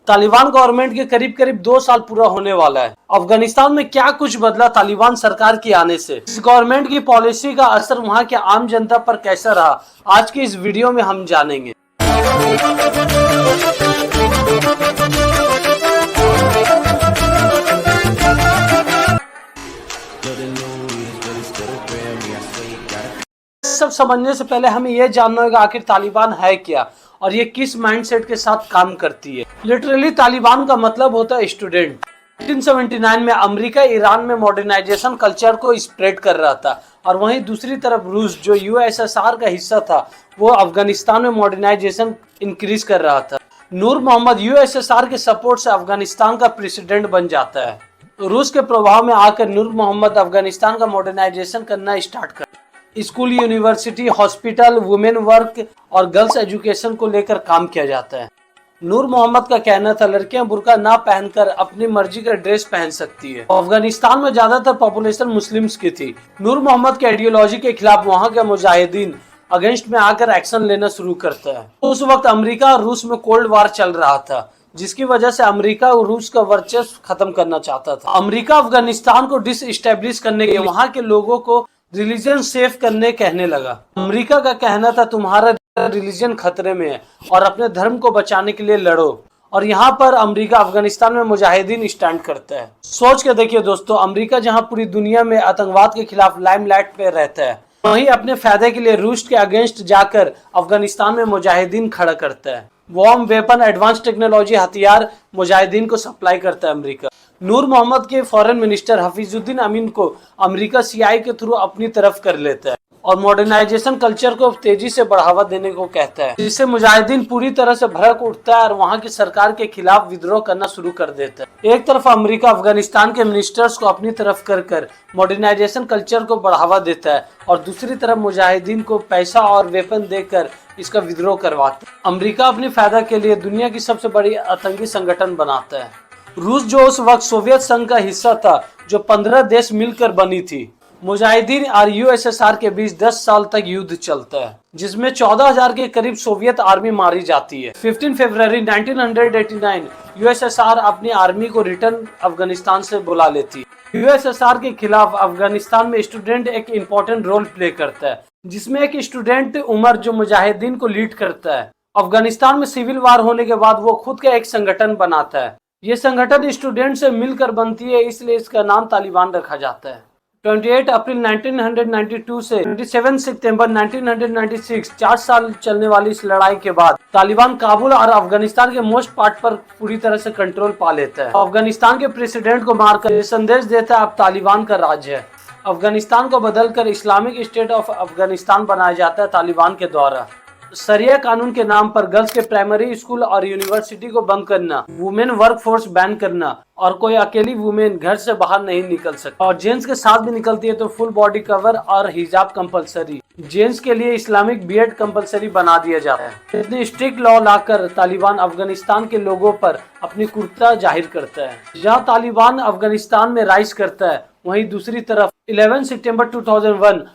Taliban government के करीब करीब 2 साल पूरा होने वाला है। अफगानिस्तान में क्या कुछ बदला तालिबान सरकार के आने से, इस गवर्नमेंट की पॉलिसी का असर वहां के आम जनता पर कैसा रहा, आज की इस वीडियो में हम जानेंगे। सब समझने से पहले हमें यह जानना होगा आखिर तालिबान है क्या और ये किस माइंडसेट के साथ काम करती है। लिटरली तालिबान का मतलब होता है स्टूडेंट। 1979 में अमेरिका ईरान में मॉडर्नाइजेशन कल्चर को स्प्रेड कर रहा था और वहीं दूसरी तरफ रूस जो यूएसएसआर का हिस्सा था वो अफगानिस्तान में मॉडर्नाइजेशन इंक्रीज कर रहा था। नूर मोहम्मद यूएसएसआर के सपोर्ट से अफगानिस्तान का प्रेसिडेंट बन जाता है। रूस के प्रभाव में आकर नूर मोहम्मद अफगानिस्तान का मॉडर्नाइजेशन करना स्टार्ट कर school, university, hospital, women work और गर्ल्स एजुकेशन को लेकर काम किया जाता है। नूर मोहम्मद का कहना था लड़कियां बुर्का ना पहनकर अपनी मर्जी का ड्रेस पहन सकती है। अफगानिस्तान में ज्यादातर पॉपुलेशन मुस्लिम्स की थी। नूर मोहम्मद के आइडियोलॉजी के खिलाफ वहां के मुजाहिदीन अगेंस्ट में आकर एक्शन लेना शुरू करता है। तो उस वक्त अमेरिका और रूस में कोल्ड वार चल रहा था, जिसकी वजह से अमेरिका और रूस का वर्चस्व खत्म करना चाहता था। अमेरिका अफगानिस्तान को डिसस्टेब्लिश करने के लिए वहां के लोगों को रिलीजन सेफ करने कहने लगा। अमेरिका का कहना था तुम्हारा रिलीजन खतरे में है और अपने धर्म को बचाने के लिए लड़ो। और यहाँ पर अमेरिका अफगानिस्तान में मुजाहिदीन स्टैंड करता है। सोच के देखिए दोस्तों, अमेरिका जहाँ पूरी दुनिया में आतंकवाद के खिलाफ लाइमलाइट पे रहता है, वहीं अपने फायदे के लिए रूस के अगेंस्ट जाकर अफगानिस्तान में मुजाहिदीन खड़ा करता है। बॉम्ब, वेपन, एडवांस टेक्नोलॉजी, हथियार मुजाहिदीन को सप्लाई करता है अमेरिका। नूर मोहम्मद के फॉरेन मिनिस्टर हफीजुद्दीन अमीन को अमेरिका सीआई के थ्रू अपनी तरफ कर लेता है और मॉडर्नाइजेशन कल्चर को तेजी से बढ़ावा देने को कहता है, जिससे मुजाहिदीन पूरी तरह से भड़क उठता है और वहां की सरकार के खिलाफ विद्रोह करना शुरू कर देता है। एक तरफ अमेरिका अफगानिस्तान के मिनिस्टर्स को अपनी तरफ कर मॉडर्नाइजेशन कल्चर को बढ़ावा देता है और दूसरी तरफ मुजाहिदीन को पैसा और वेपन देकर इसका विद्रोह करवाता है। अमेरिका अपने फायदा के लिए दुनिया की सबसे बड़ी आतंकी संगठन बनाता है। रूस जो उस वक्त सोवियत संघ का हिस्सा था, जो 15 देश मिलकर बनी थी। मुजाहिदीन और यूएसएसआर के बीच 10 साल तक युद्ध चलता है, जिसमें 14,000 के करीब सोवियत आर्मी मारी जाती है। 15 फरवरी 1989 यूएसएसआर अपनी आर्मी को रिटर्न अफगानिस्तान से बुला लेती है। यूएसएसआर के खिलाफ अफगानिस्तान में स्टूडेंट एक इम्पोर्टेंट रोल प्ले करता है, जिसमें एक स्टूडेंट उमर जो मुजाहिदीन को लीड करता है। अफगानिस्तान में सिविल वार होने के बाद वो खुद का एक संगठन बनाता है। ये संगठन स्टूडेंट से मिलकर बनती है, इसलिए इसका नाम तालिबान रखा जाता है। 28 अप्रैल 1992 से 27 सितंबर 1996 4 साल चलने वाली इस लड़ाई के बाद तालिबान काबुल और अफगानिस्तान के मोस्ट पार्ट पर पूरी तरह से कंट्रोल पा लेता है। अफगानिस्तान के प्रेसिडेंट को मारकर ये संदेश देता है अब तालिबान का राज है। अफगानिस्तान को बदलकर इस्लामिक स्टेट ऑफ अफगानिस्तान बनाया जाता है तालिबान के द्वारा। शरिया कानून के नाम पर गर्ल्स के प्राइमरी स्कूल और यूनिवर्सिटी को बंद करना, वुमेन वर्क फोर्स बैन करना और कोई अकेली वुमेन घर से बाहर नहीं निकल सकती और जेंट्स के साथ भी निकलती है तो फुल बॉडी कवर और हिजाब कंपलसरी। जेंट्स के लिए इस्लामिक बीएड कंपलसरी बना दिया जाता है। इतनी स्ट्रिक्ट लॉ लाकर तालिबान अफगानिस्तान के लोगों पर अपनी क्रूरता जाहिर करता है। जहाँ तालिबान अफगानिस्तान में राइज करता है, वहीं दूसरी तरफ 11 सितंबर 2001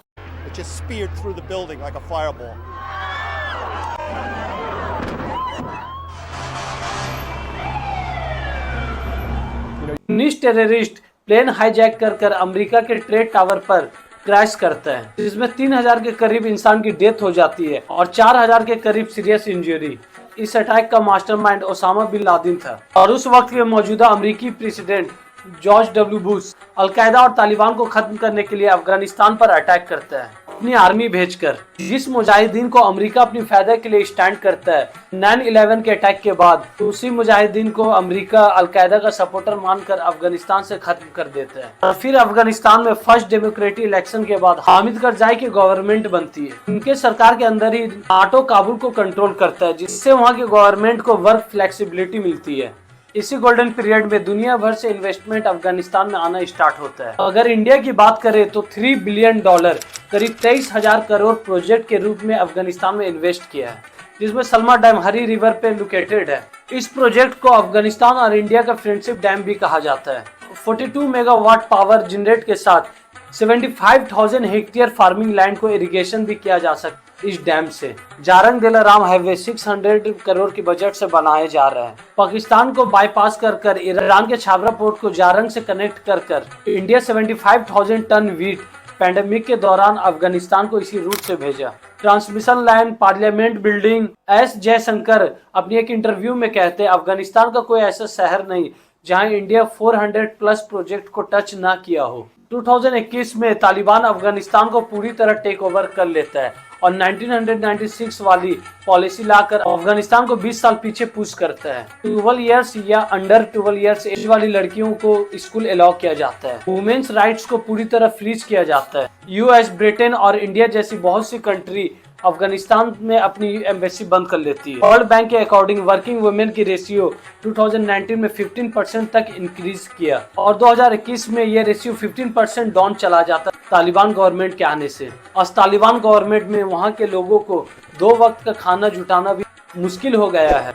19 टेररिस्ट प्लेन हाईजैक कर अमेरिका के ट्रेड टावर पर क्रैश करता है, जिसमें 3000 के करीब इंसान की डेथ हो जाती है और 4000 के करीब सीरियस इंजरी। इस अटैक का मास्टरमाइंड ओसामा बिन लादेन था और उस वक्त के मौजूदा अमेरिकी president George W Bush al Qaeda और तालिबान को खत्म करने के लिए अफगानिस्तान पर अटैक करता है अपनी आर्मी भेजकर। जिस मुजाहिदीन को अमेरिका अपनी फायदे के लिए स्टैंड करता है, 9/11 के अटैक के बाद उसी मुजाहिदीन को अमेरिका अलकायदा का सपोर्टर मानकर अफगानिस्तान से खत्म कर देता है। और फिर अफगानिस्तान में फर्स्ट डेमोक्रेटिक इलेक्शन के बाद हामिद करजाई की गवर्नमेंट बनती है। उनके सरकार के अंदर ही नाटो काबुल को कंट्रोल करता है, जिससे वहाँ की गवर्नमेंट को वर्क फ्लेक्सिबिलिटी मिलती है। इसी गोल्डन पीरियड में दुनिया भर से इन्वेस्टमेंट अफगानिस्तान में आना स्टार्ट होता है। अगर इंडिया की बात करें तो $3 बिलियन करीब 23,000 करोड़ प्रोजेक्ट के रूप में अफगानिस्तान में इन्वेस्ट किया है, जिसमें सलमा डैम हरी रिवर पे लोकेटेड है। इस प्रोजेक्ट को अफगानिस्तान और इंडिया का फ्रेंडशिप डैम भी कहा जाता है। 42 मेगावाट पावर जनरेट के साथ 75,000 हेक्टेयर फार्मिंग लैंड को इरिगेशन भी किया जा सकता है इस डैम से। जारंग दिलाराम हाईवे 600 करोड़ के बजट से बनाए जा रहे हैं। पाकिस्तान को बाईपास कर ईरान के छाबरा पोर्ट को जारंग से कनेक्ट कर इंडिया 75,000 टन वीट पैंडेमिक के दौरान अफगानिस्तान को इसी रूट से भेजा। Transmission line, parliament building. S Jaishankar अपनी एक इंटरव्यू में कहते हैं, अफगानिस्तान का कोई ऐसा शहर नहीं जहां इंडिया 400 प्लस प्रोजेक्ट को टच ना किया हो। 2021 में तालिबान अफगानिस्तान को पूरी तरह टेक ओवर कर लेता है और 1996 वाली पॉलिसी लाकर अफगानिस्तान को 20 साल पीछे पुश करता है। 12 इयर्स या अंडर 12 इयर्स एज वाली लड़कियों को स्कूल अलाउ किया जाता है। वुमेन्स राइट्स को पूरी तरह फ्रीज किया जाता है। यूएस, ब्रिटेन और इंडिया जैसी बहुत सी कंट्री अफगानिस्तान में अपनी एम्बेसी बंद कर लेती है। वर्ल्ड बैंक के अकॉर्डिंग वर्किंग वुमेन की रेशियो 2019 में 15% तक इंक्रीज किया और 2021 में ये रेशियो 15% डाउन चला जाता तालिबान गवर्नमेंट के आने से। आज तालिबान गवर्नमेंट में वहाँ के लोगों को 2 वक्त का खाना जुटाना भी मुश्किल हो गया है।